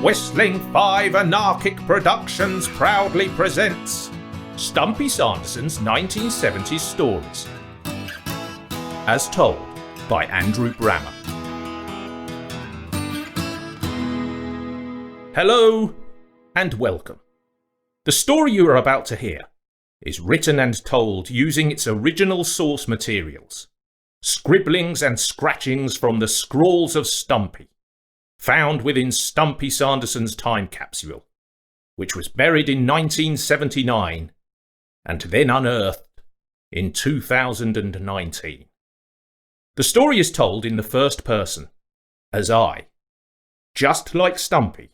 Whistling 5 Anarchic Productions proudly presents Stumpy Sanderson's 1970s stories, as told by Andrew Brammer. Hello and welcome. The story you are about to hear is written and told using its original source materials, scribblings and scratchings from the scrawls of Stumpy, found within Stumpy Sanderson's time capsule, which was buried in 1979 and then unearthed in 2019. The story is told in the first person, as I, just like Stumpy,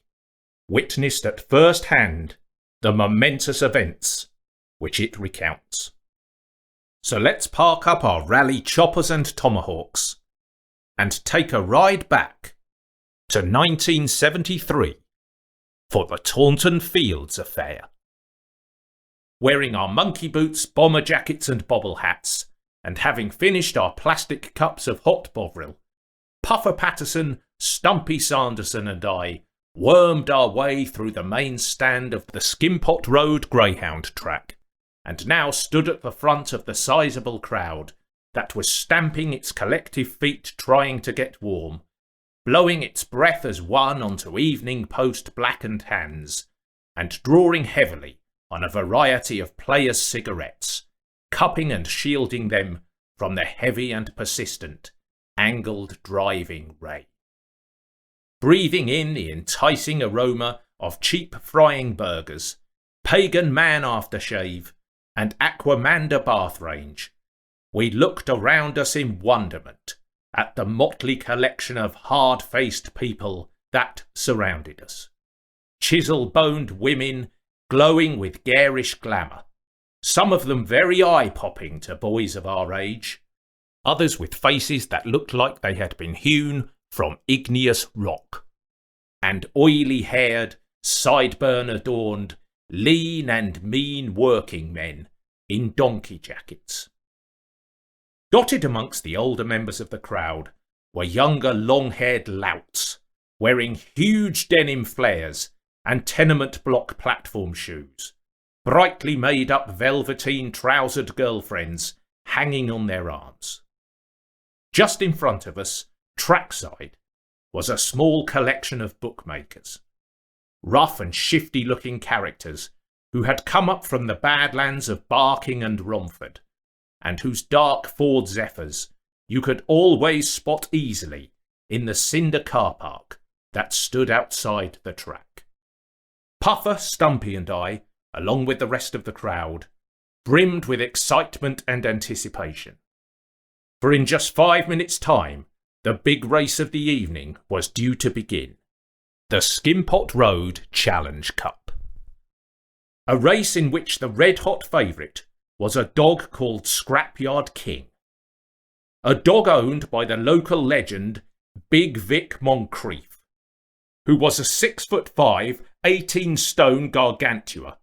witnessed at first hand the momentous events which it recounts. So let's park up our rally choppers and tomahawks and take a ride back to 1973 for the Taunton Fields Affair. Wearing our monkey boots, bomber jackets and bobble hats, and having finished our plastic cups of hot bovril, Puffer Patterson, Stumpy Sanderson and I wormed our way through the main stand of the Skimpot Road greyhound track, and now stood at the front of the sizable crowd that was stamping its collective feet trying to get warm, blowing its breath as one onto evening post blackened hands, and drawing heavily on a variety of players' cigarettes, cupping and shielding them from the heavy and persistent, angled driving rain. Breathing in the enticing aroma of cheap frying burgers, pagan man aftershave, and Aquamanda bath range, we looked around us in wonderment at the motley collection of hard-faced people that surrounded us. Chisel-boned women glowing with garish glamour, some of them very eye-popping to boys of our age, others with faces that looked like they had been hewn from igneous rock, and oily-haired, sideburn-adorned, lean and mean working men in donkey jackets. Dotted amongst the older members of the crowd were younger long-haired louts, wearing huge denim flares and tenement block platform shoes, brightly made-up velveteen trousered girlfriends hanging on their arms. Just in front of us, trackside, was a small collection of bookmakers, rough and shifty-looking characters who had come up from the badlands of Barking and Romford, and whose dark Ford Zephyrs you could always spot easily in the cinder car park that stood outside the track. Puffer, Stumpy and I, along with the rest of the crowd, brimmed with excitement and anticipation. For in just 5 minutes' time, the big race of the evening was due to begin, the Skimpot Road Challenge Cup. A race in which the red-hot favourite was a dog called Scrapyard King. A dog owned by the local legend Big Vic Moncrief, who was a 6'5", 18-stone gargantua,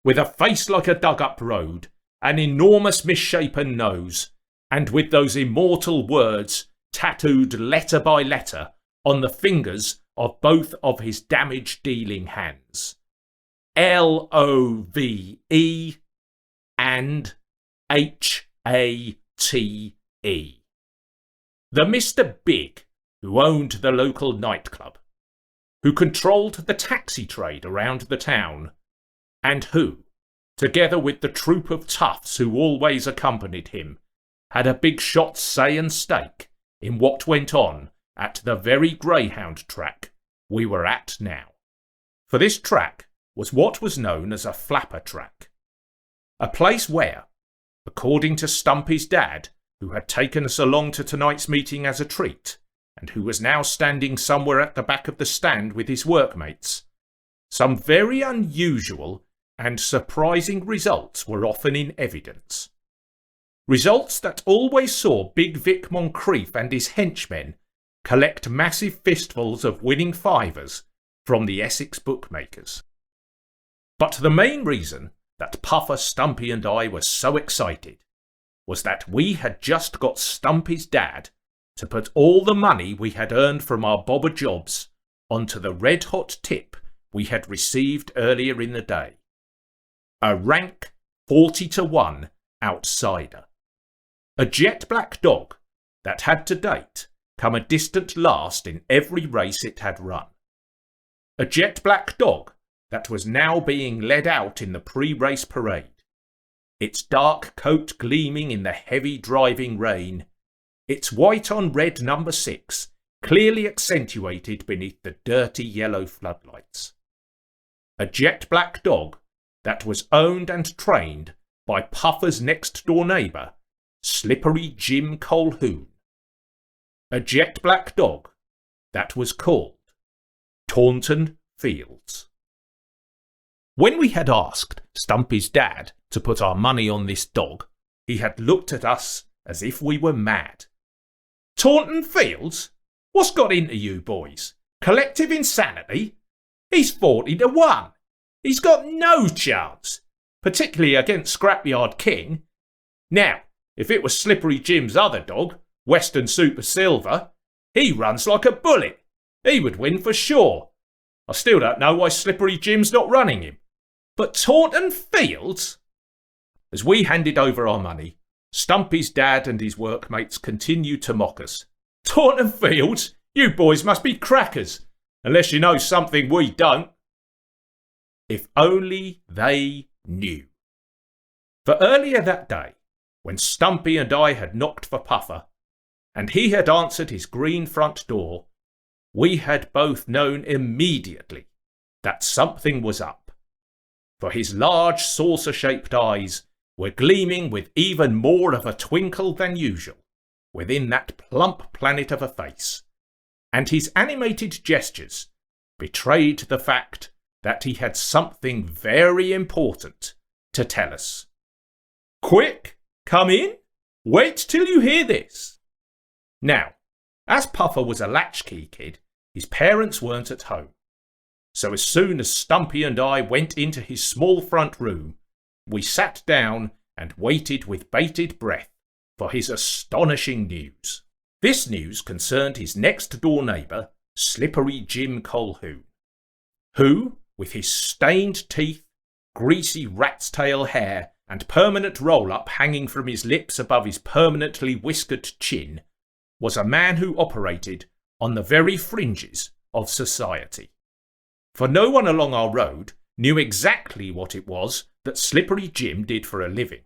with a face like a dug-up road, an enormous misshapen nose, and with those immortal words tattooed letter by letter on the fingers of both of his damage-dealing hands. LOVE and HATE. The Mr. Big, who owned the local nightclub, who controlled the taxi trade around the town, and who, together with the troop of toughs who always accompanied him, had a big shot say and stake in what went on at the very greyhound track we were at now. For this track was what was known as a flapper track, a place where, according to Stumpy's dad, who had taken us along to tonight's meeting as a treat, and who was now standing somewhere at the back of the stand with his workmates, some very unusual and surprising results were often in evidence. Results that always saw Big Vic Moncrief and his henchmen collect massive fistfuls of winning fivers from the Essex bookmakers. But the main reason that Puffer, Stumpy and I were so excited was that we had just got Stumpy's dad to put all the money we had earned from our bobber jobs onto the red-hot tip we had received earlier in the day. A rank 40-1 outsider. A jet-black dog that had to date come a distant last in every race it had run. A jet-black dog that was now being led out in the pre-race parade, its dark coat gleaming in the heavy driving rain, its white-on-red number 6 clearly accentuated beneath the dirty yellow floodlights. A jet-black dog that was owned and trained by Puffer's next-door neighbour, Slippery Jim Colquhoun. A jet-black dog that was called Taunton Fields. When we had asked Stumpy's dad to put our money on this dog, he had looked at us as if we were mad. Taunton Fields? What's got into you boys? Collective insanity? He's 40-1. He's got no chance, particularly against Scrapyard King. Now, if it was Slippery Jim's other dog, Western Super Silver, he runs like a bullet. He would win for sure. I still don't know why Slippery Jim's not running him. But Taunton Fields? As we handed over our money, Stumpy's dad and his workmates continued to mock us. Taunton Fields? You boys must be crackers, unless you know something we don't. If only they knew. For earlier that day, when Stumpy and I had knocked for Puffer, and he had answered his green front door, we had both known immediately that something was up. For his large saucer-shaped eyes were gleaming with even more of a twinkle than usual within that plump planet of a face, and his animated gestures betrayed the fact that he had something very important to tell us. Quick, come in. Wait till you hear this. Now, as Puffer was a latchkey kid, his parents weren't at home. So as soon as Stumpy and I went into his small front room, we sat down and waited with bated breath for his astonishing news. This news concerned his next-door neighbour, Slippery Jim Colquhoun, who, with his stained teeth, greasy rat's tail hair, and permanent roll-up hanging from his lips above his permanently whiskered chin, was a man who operated on the very fringes of society. For no one along our road knew exactly what it was that Slippery Jim did for a living.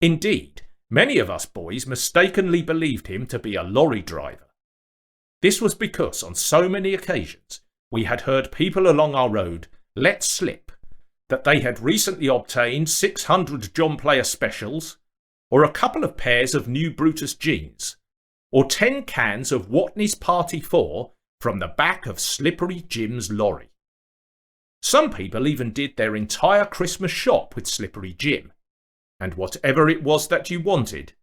Indeed, many of us boys mistakenly believed him to be a lorry driver. This was because on so many occasions we had heard people along our road let slip that they had recently obtained 600 John Player specials, or a couple of pairs of new Brutus jeans, or 10 cans of Watney's Party 4 from the back of Slippery Jim's lorry. Some people even did their entire Christmas shop with Slippery Jim, and whatever it was that you wanted,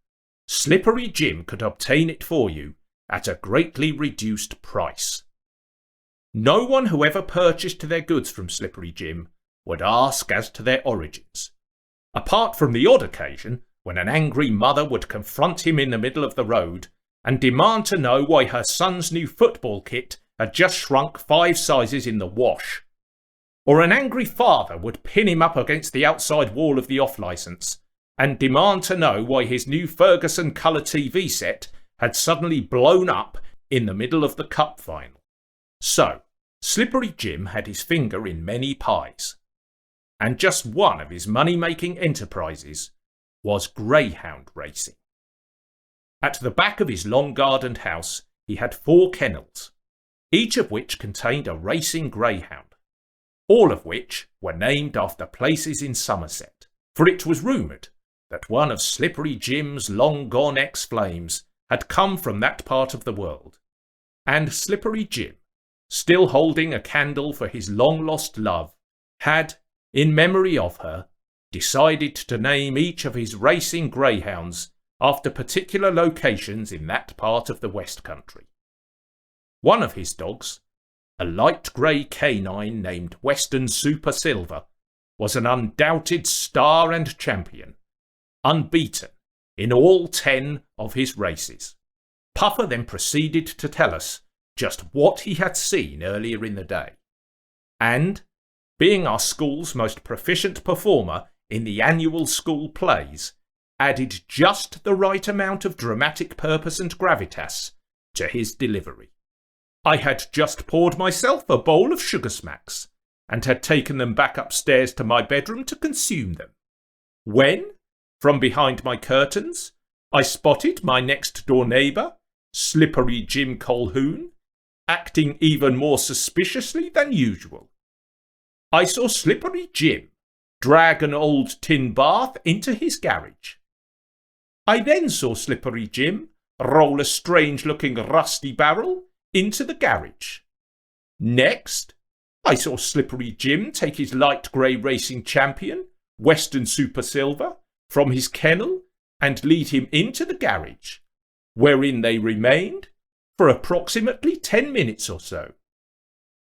Slippery Jim could obtain it for you at a greatly reduced price. No one who ever purchased their goods from Slippery Jim would ask as to their origins, apart from the odd occasion when an angry mother would confront him in the middle of the road and demand to know why her son's new football kit had just shrunk 5 sizes in the wash. Or an angry father would pin him up against the outside wall of the off-licence and demand to know why his new Ferguson colour TV set had suddenly blown up in the middle of the cup final. So, Slippery Jim had his finger in many pies. And just one of his money-making enterprises was greyhound racing. At the back of his long-gardened house, he had 4 kennels, each of which contained a racing greyhound, all of which were named after places in Somerset, for it was rumoured that one of Slippery Jim's long-gone ex-flames had come from that part of the world, and Slippery Jim, still holding a candle for his long-lost love, had, in memory of her, decided to name each of his racing greyhounds after particular locations in that part of the West Country. One of his dogs, a light grey canine named Western Super Silver, was an undoubted star and champion, unbeaten in all 10 of his races. Puffer then proceeded to tell us just what he had seen earlier in the day. And, being our school's most proficient performer in the annual school plays, added just the right amount of dramatic purpose and gravitas to his delivery. I had just poured myself a bowl of sugar smacks and had taken them back upstairs to my bedroom to consume them, when, from behind my curtains, I spotted my next-door neighbour, Slippery Jim Colquhoun, acting even more suspiciously than usual. I saw Slippery Jim drag an old tin bath into his garage. I then saw Slippery Jim roll a strange-looking rusty barrel into the garage. Next, I saw Slippery Jim take his light grey racing champion, Western Super Silver, from his kennel and lead him into the garage, wherein they remained for approximately 10 minutes or so.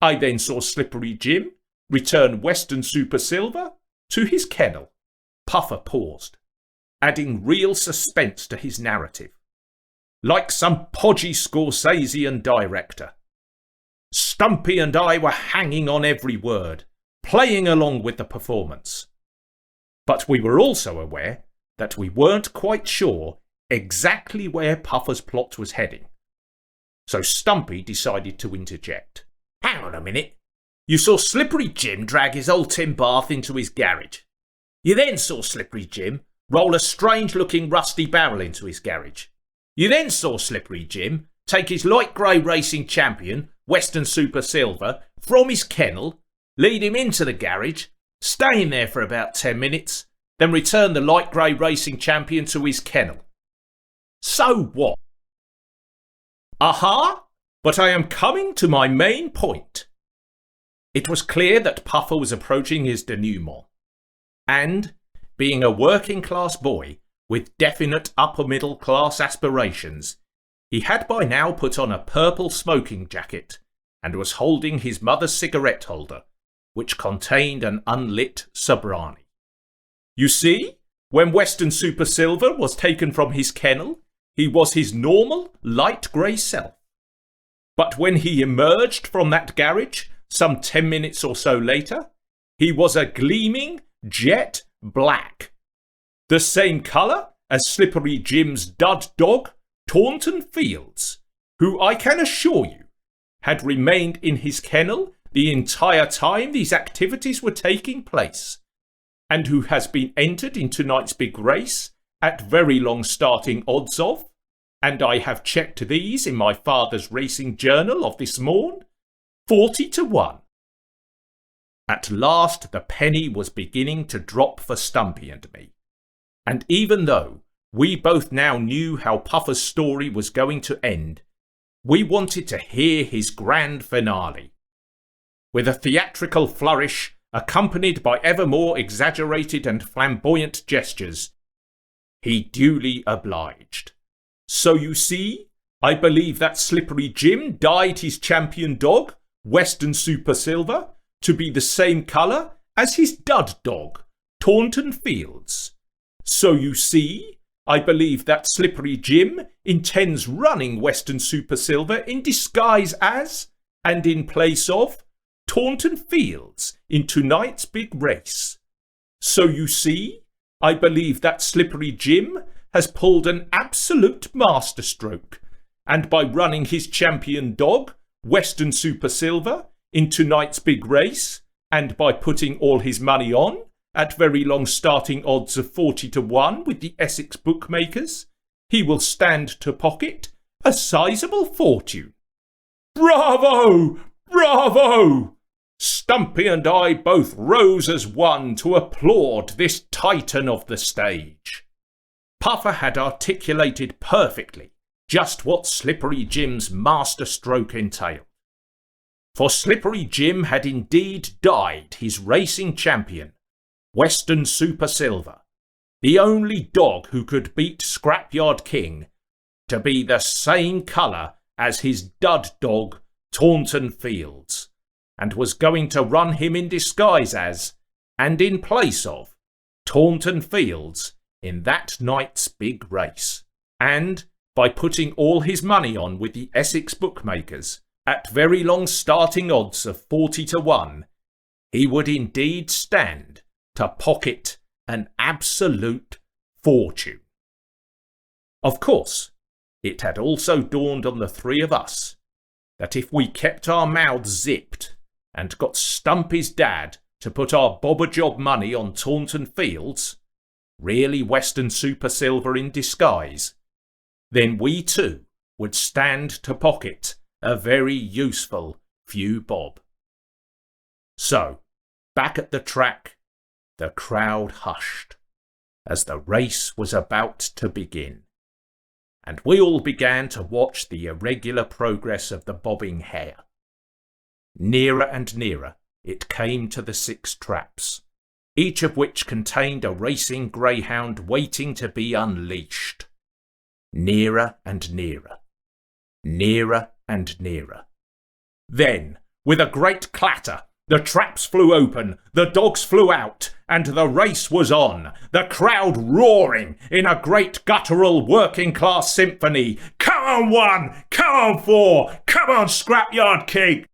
I then saw Slippery Jim return Western Super Silver to his kennel. Puffer paused, adding real suspense to his narrative, like some podgy Scorsesean director. Stumpy and I were hanging on every word, playing along with the performance. But we were also aware that we weren't quite sure exactly where Puffer's plot was heading. So Stumpy decided to interject. Hang on a minute. You saw Slippery Jim drag his old tin bath into his garage. You then saw Slippery Jim roll a strange-looking rusty barrel into his garage. You then saw Slippery Jim take his light grey racing champion, Western Super Silver, from his kennel, lead him into the garage, stay in there for about 10 minutes, then return the light grey racing champion to his kennel. So what? Aha! But I am coming to my main point. It was clear that Puffer was approaching his denouement, and, being a working-class boy with definite upper-middle-class aspirations, he had by now put on a purple smoking jacket and was holding his mother's cigarette holder, which contained an unlit Sobrani. You see, when Western Super Silver was taken from his kennel, he was his normal light grey self. But when he emerged from that garage, some 10 minutes or so later, he was a gleaming jet black, the same colour as Slippery Jim's dud dog, Taunton Fields, who I can assure you had remained in his kennel the entire time these activities were taking place, and who has been entered in tonight's big race at very long starting odds of, and I have checked these in my father's racing journal of this morn, 40-1. At last the penny was beginning to drop for Stumpy and me, and even though we both now knew how Puffer's story was going to end, we wanted to hear his grand finale. With a theatrical flourish, accompanied by ever more exaggerated and flamboyant gestures, he duly obliged. So you see, I believe that Slippery Jim dyed his champion dog, Western Super Silver, to be the same colour as his dud dog, Taunton Fields. So you see, I believe that Slippery Jim intends running Western Super Silver in disguise as, and in place of, Taunton Fields in tonight's big race. So you see, I believe that Slippery Jim has pulled an absolute masterstroke, and by running his champion dog, Western Super Silver, in tonight's big race, and by putting all his money on, at very long starting odds of 40-1 with the Essex bookmakers, he will stand to pocket a sizable fortune. Bravo! Bravo! Stumpy and I both rose as one to applaud this titan of the stage. Puffer had articulated perfectly just what Slippery Jim's masterstroke entailed. For Slippery Jim had indeed dyed his racing champion, Western Super Silver, the only dog who could beat Scrapyard King, to be the same colour as his dud dog, Taunton Fields, and was going to run him in disguise as, and in place of, Taunton Fields in that night's big race. And, by putting all his money on with the Essex bookmakers, At very long starting odds of 40-1, he would indeed stand to pocket an absolute fortune. Of course, it had also dawned on the three of us that if we kept our mouths zipped and got Stumpy's dad to put our bobber-job money on Taunton Fields, really Western Super Silver in disguise, then we too would stand to pocket a very useful few bob. So, back at the track, the crowd hushed as the race was about to begin, and we all began to watch the irregular progress of the bobbing hare. Nearer and nearer it came to the 6 traps, each of which contained a racing greyhound waiting to be unleashed. Nearer and nearer, nearer and nearer. Then, with a great clatter, the traps flew open, the dogs flew out, and the race was on, the crowd roaring in a great guttural working-class symphony. Come on 1, come on 4, come on Scrapyard King!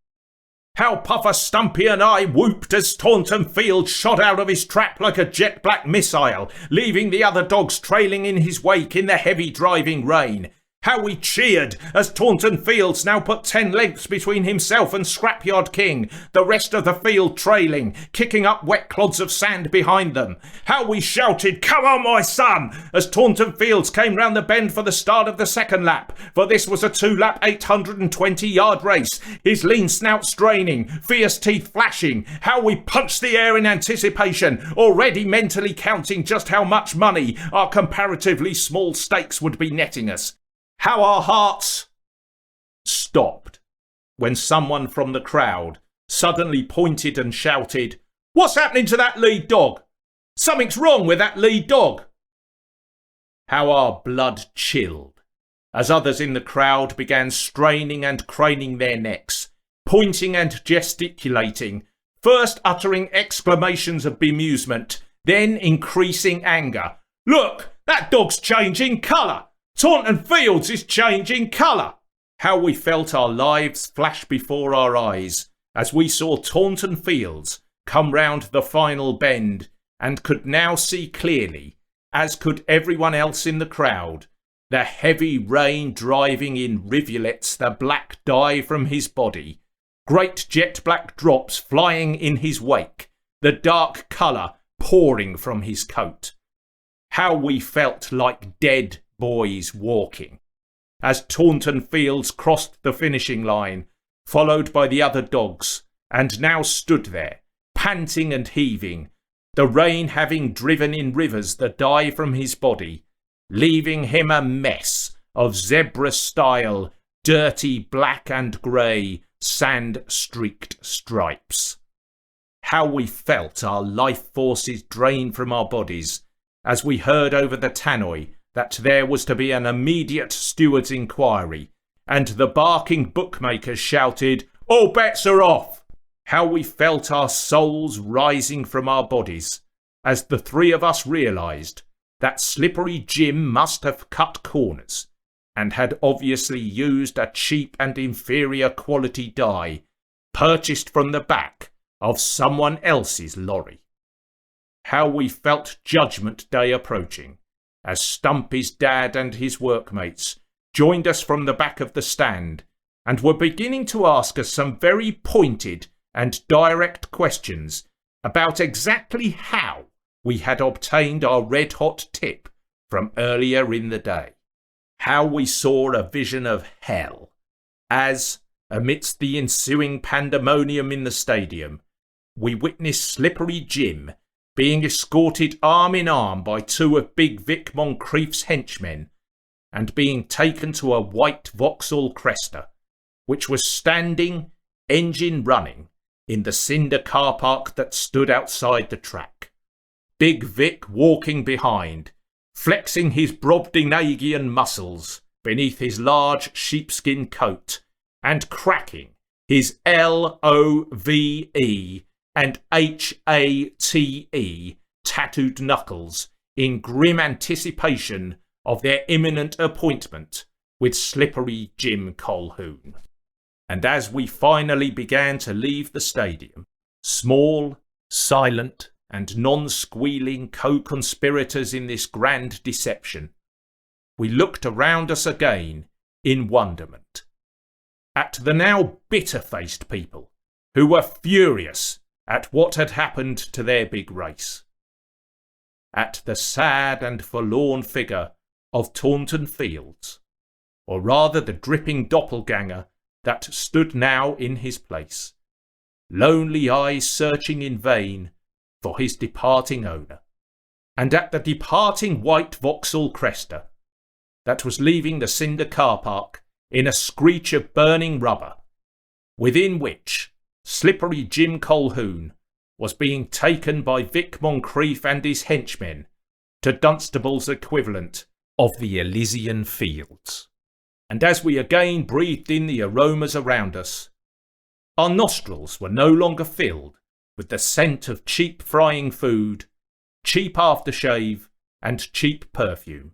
How Puffer, Stumpy and I whooped as Taunton Fields shot out of his trap like a jet-black missile, leaving the other dogs trailing in his wake in the heavy driving rain. How we cheered as Taunton Fields now put 10 lengths between himself and Scrapyard King, the rest of the field trailing, kicking up wet clods of sand behind them. How we shouted, "Come on, my son," as Taunton Fields came round the bend for the start of the second lap, for this was a 2-lap 820-yard race, his lean snout straining, fierce teeth flashing. How we punched the air in anticipation, already mentally counting just how much money our comparatively small stakes would be netting us. How our hearts stopped when someone from the crowd suddenly pointed and shouted, "What's happening to that lead dog? Something's wrong with that lead dog." How our blood chilled as others in the crowd began straining and craning their necks, pointing and gesticulating, first uttering exclamations of bemusement, then increasing anger. "Look, that dog's changing colour! Taunton Fields is changing colour!" How we felt our lives flash before our eyes as we saw Taunton Fields come round the final bend and could now see clearly, as could everyone else in the crowd, the heavy rain driving in rivulets the black dye from his body, great jet-black drops flying in his wake, the dark colour pouring from his coat. How we felt like dead boys walking as Taunton Fields crossed the finishing line, followed by the other dogs, and now stood there, panting and heaving, the rain having driven in rivers the dye from his body, leaving him a mess of zebra-style, dirty black and grey, sand-streaked stripes. How we felt our life forces drain from our bodies as we heard over the tannoy that there was to be an immediate steward's inquiry, and the barking bookmakers shouted, "All bets are off!" How we felt our souls rising from our bodies as the three of us realised that Slippery Jim must have cut corners and had obviously used a cheap and inferior quality dye purchased from the back of someone else's lorry. How we felt Judgment Day approaching as Stumpy's dad and his workmates joined us from the back of the stand and were beginning to ask us some very pointed and direct questions about exactly how we had obtained our red-hot tip from earlier in the day. How we saw a vision of hell as, amidst the ensuing pandemonium in the stadium, we witnessed Slippery Jim being escorted arm in arm by 2 of Big Vic Moncrief's henchmen, and being taken to a white Vauxhall Cresta, which was standing, engine running, in the cinder car park that stood outside the track. Big Vic walking behind, flexing his Brobdingnagian muscles beneath his large sheepskin coat, and cracking his LOVE and HATE tattooed knuckles in grim anticipation of their imminent appointment with Slippery Jim Colquhoun. And as we finally began to leave the stadium, small, silent, and non-squealing co-conspirators in this grand deception, we looked around us again in wonderment at the now bitter-faced people who were furious at what had happened to their big race, at the sad and forlorn figure of Taunton Fields, or rather the dripping doppelganger that stood now in his place, lonely eyes searching in vain for his departing owner, and at the departing white Vauxhall Cresta that was leaving the cinder car park in a screech of burning rubber, within which slippery Jim Colquhoun was being taken by Vic Moncrief and his henchmen to Dunstable's equivalent of the Elysian Fields. And as we again breathed in the aromas around us, our nostrils were no longer filled with the scent of cheap frying food, cheap aftershave, and cheap perfume,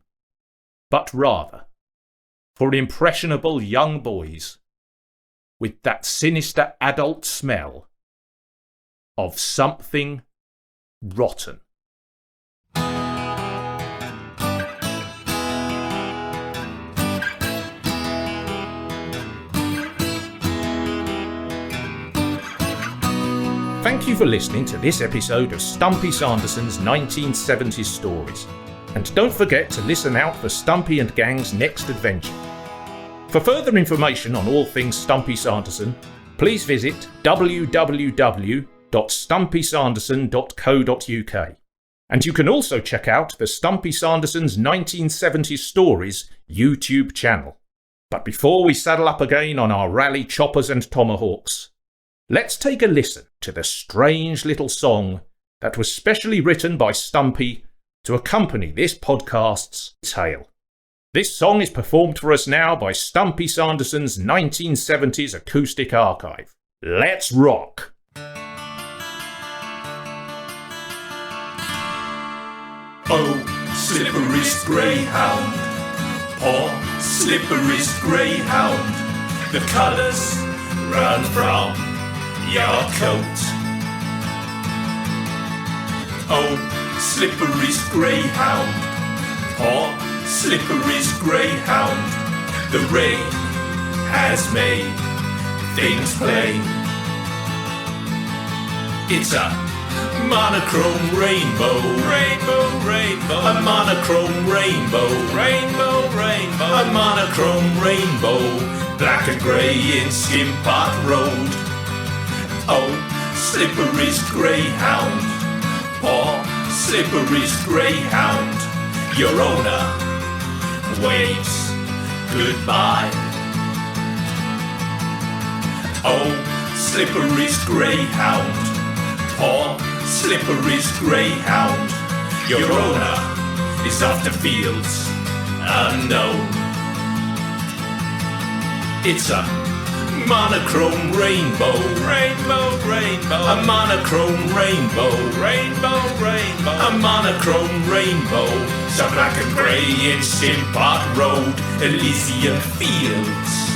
but rather for impressionable young boys with that sinister adult smell of something rotten. Thank you for listening to this episode of Stumpy Sanderson's 1970s Stories. And don't forget to listen out for Stumpy and Gang's next adventure. For further information on all things Stumpy Sanderson, please visit www.stumpysanderson.co.uk. And you can also check out the Stumpy Sanderson's 1970s Stories YouTube channel. But before we saddle up again on our rally choppers and tomahawks, let's take a listen to the strange little song that was specially written by Stumpy to accompany this podcast's tale. This song is performed for us now by Stumpy Sanderson's 1970s acoustic archive. Let's rock! Oh, slipperyst greyhound, poor slipperyst greyhound, the colours run from your coat. Oh, slipperyst greyhound, poor slipperyst greyhound, the rain has made things plain. It's a monochrome rainbow, rainbow, rainbow, a monochrome rainbow, rainbow, rainbow, a monochrome rainbow, black and grey in Skimpart Road. Oh, slipperyst greyhound, poor slipperyst greyhound, your owner waves goodbye. Oh, slipperyst greyhound, poor slipperyst greyhound, your owner is off to fields unknown. It's a monochrome rainbow, rainbow, rainbow, a monochrome rainbow, rainbow, rainbow, a monochrome rainbow, so black and grey in Skimpart Road, Elysian Fields.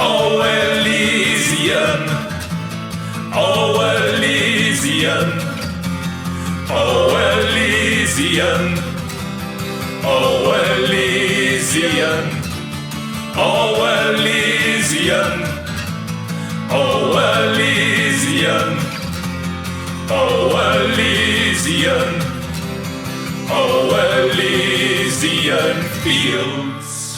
Oh, Elysian, oh, Elysian, oh, Elysian, oh, Elysian, oh, Elysian, oh, Elysian, oh, Elysian, oh, Elysian Fields.